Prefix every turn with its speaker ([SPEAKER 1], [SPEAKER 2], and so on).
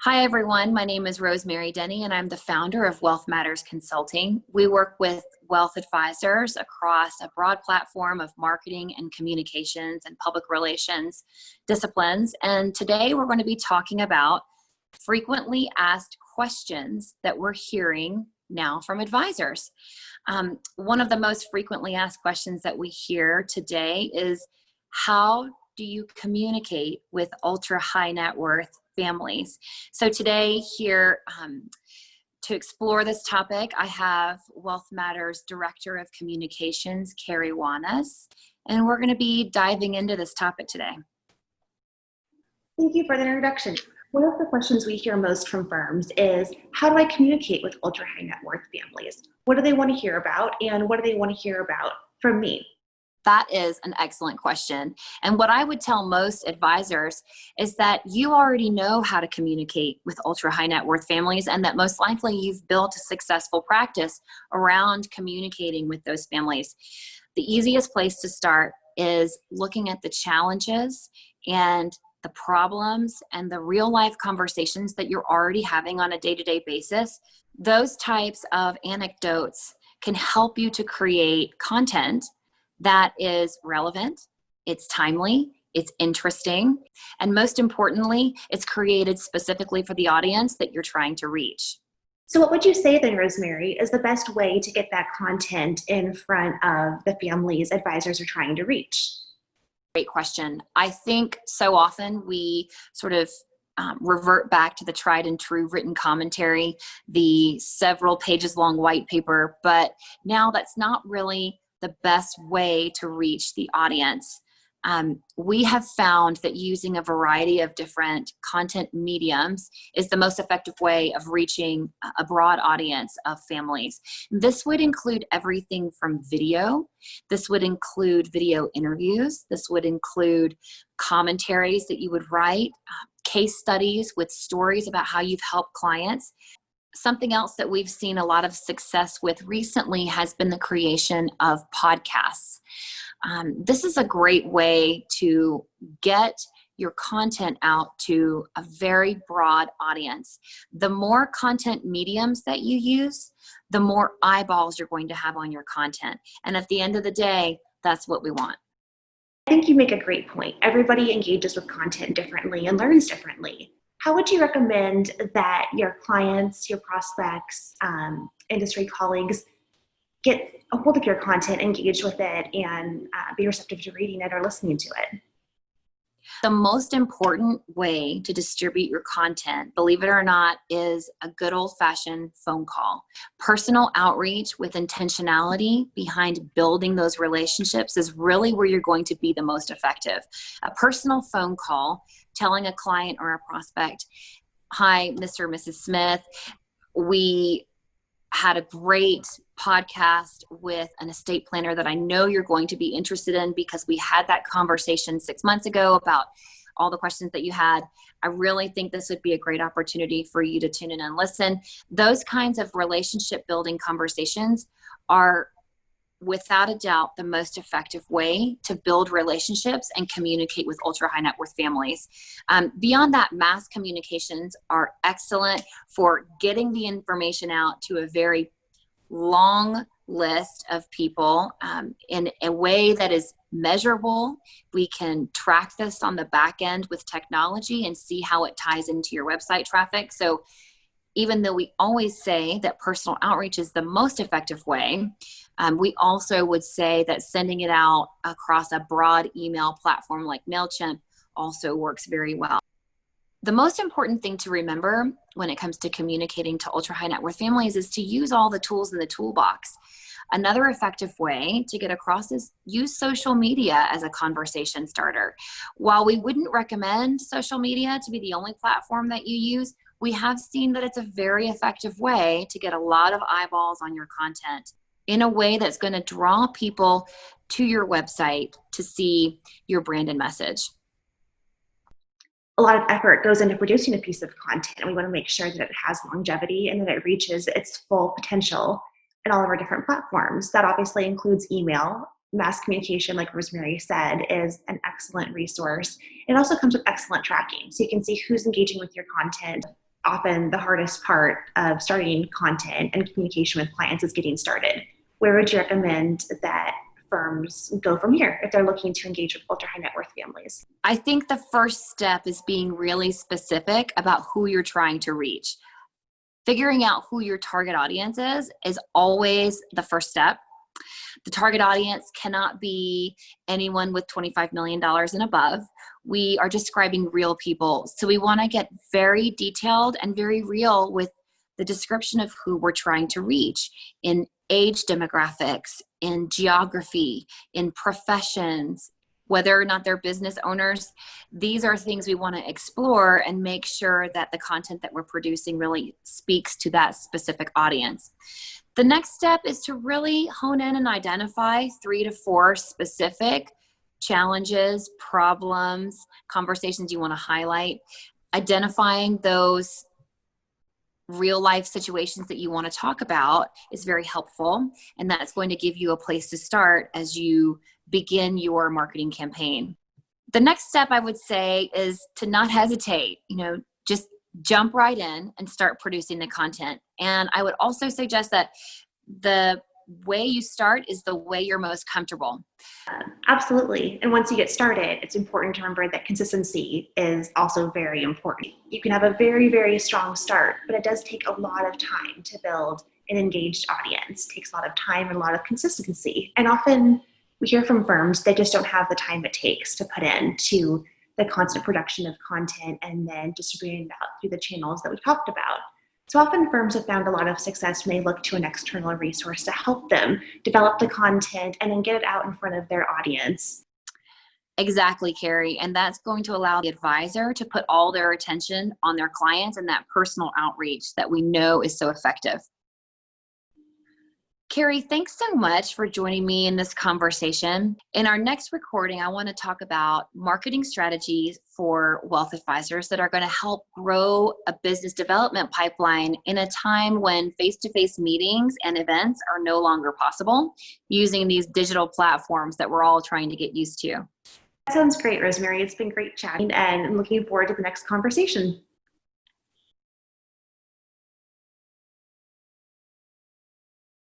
[SPEAKER 1] Hi, everyone. My name is Rosemary Denny, and I'm the founder of Wealth Matters Consulting. We work with wealth advisors across a broad platform of marketing and communications and public relations disciplines. And today we're going to be talking about frequently asked questions that we're hearing now from advisors. One of the most frequently asked questions that we hear today is, how do you communicate with ultra high net worth families? So today here to explore this topic, I have Wealth Matters Director of Communications, Carrie Wanas, and we're going to be diving into this topic today.
[SPEAKER 2] Thank you for the introduction. One of the questions we hear most from firms is, how do I communicate with ultra high net worth families? What do they want to hear about, and what do they want to hear about from me?
[SPEAKER 1] That is an excellent question. And what I would tell most advisors is that you already know how to communicate with ultra high net worth families, and that most likely you've built a successful practice around communicating with those families. The easiest place to start is looking at the challenges and the problems and the real life conversations that you're already having on a day-to-day basis. Those types of anecdotes can help you to create content that is relevant, it's timely, it's interesting, and most importantly, it's created specifically for the audience that you're trying to reach.
[SPEAKER 2] So what would you say then, Rosemary, is the best way to get that content in front of the families advisors are trying to reach?
[SPEAKER 1] Great question. I think so often we sort of revert back to the tried and true written commentary, the several pages long white paper, but now that's not really the best way to reach the audience. We have found that using a variety of different content mediums is the most effective way of reaching a broad audience of families. This would include everything from video. This would include video interviews. This would include commentaries that you would write, case studies with stories about how you've helped clients. Something else that we've seen a lot of success with recently has been the creation of podcasts. This is a great way to get your content out to a very broad audience. The more content mediums that you use, the more eyeballs you're going to have on your content. And at the end of the day, that's what we want.
[SPEAKER 2] I think you make a great point. Everybody engages with content differently and learns differently. How would you recommend that your clients, your prospects, industry colleagues get a hold of your content, engage with it, and be receptive to reading it or listening to it?
[SPEAKER 1] The most important way to distribute your content, believe it or not, is a good old-fashioned phone call. Personal outreach with intentionality behind building those relationships is really where you're going to be the most effective. A personal phone call telling a client or a prospect, "Hi, Mr. or Mrs. Smith, we had a great podcast with an estate planner that I know you're going to be interested in because we had that conversation 6 months ago about all the questions that you had. I really think this would be a great opportunity for you to tune in and listen." Those kinds of relationship building conversations are without a doubt the most effective way to build relationships and communicate with ultra high net worth families. Beyond that, mass communications are excellent for getting the information out to a very long list of people in a way that is measurable. We can track this on the back end with technology and see how it ties into your website traffic. So even though we always say that personal outreach is the most effective way, we also would say that sending it out across a broad email platform like MailChimp also works very well. The most important thing to remember when it comes to communicating to ultra high net worth families is to use all the tools in the toolbox. Another effective way to get across is use social media as a conversation starter. While we wouldn't recommend social media to be the only platform that you use, we have seen that it's a very effective way to get a lot of eyeballs on your content in a way that's going to draw people to your website to see your brand and message.
[SPEAKER 2] A lot of effort goes into producing a piece of content, and we want to make sure that it has longevity and that it reaches its full potential in all of our different platforms. That obviously includes email. Mass communication, like Rosemary said, is an excellent resource. It also comes with excellent tracking, so you can see who's engaging with your content, often the hardest part of starting content and communication with clients is getting started. Where would you recommend that firms go from here if they're looking to engage with ultra high net worth families?
[SPEAKER 1] I think the first step is being really specific about who you're trying to reach. Figuring out who your target audience is always the first step. The target audience cannot be anyone with $25 million and above. We are describing real people. So we want to get very detailed and very real with the description of who we're trying to reach in age demographics, in geography, in professions, whether or not they're business owners. These are things we want to explore and make sure that the content that we're producing really speaks to that specific audience. The next step is to really hone in and identify 3 to 4 specific challenges, problems, conversations you want to highlight. Identifying those real life situations that you want to talk about is very helpful, and that's going to give you a place to start as you begin your marketing campaign. The next step I would say is to not hesitate, just jump right in and start producing the content. And I would also suggest that the way you start is the way you're most comfortable.
[SPEAKER 2] Absolutely. And once you get started, it's important to remember that consistency is also very important. You can have a very, very strong start, but it does take a lot of time to build an engaged audience. It takes a lot of time and a lot of consistency. And often we hear from firms, they just don't have the time it takes to put into the constant production of content and then distributing it out through the channels that we talked about. So often firms have found a lot of success when they look to an external resource to help them develop the content and then get it out in front of their audience.
[SPEAKER 1] Exactly, Carrie. And that's going to allow the advisor to put all their attention on their clients and that personal outreach that we know is so effective. Carrie, thanks so much for joining me in this conversation. In our next recording, I want to talk about marketing strategies for wealth advisors that are going to help grow a business development pipeline in a time when face-to-face meetings and events are no longer possible, using these digital platforms that we're all trying to get used to.
[SPEAKER 2] That sounds great, Rosemary. It's been great chatting, and I'm looking forward to the next conversation.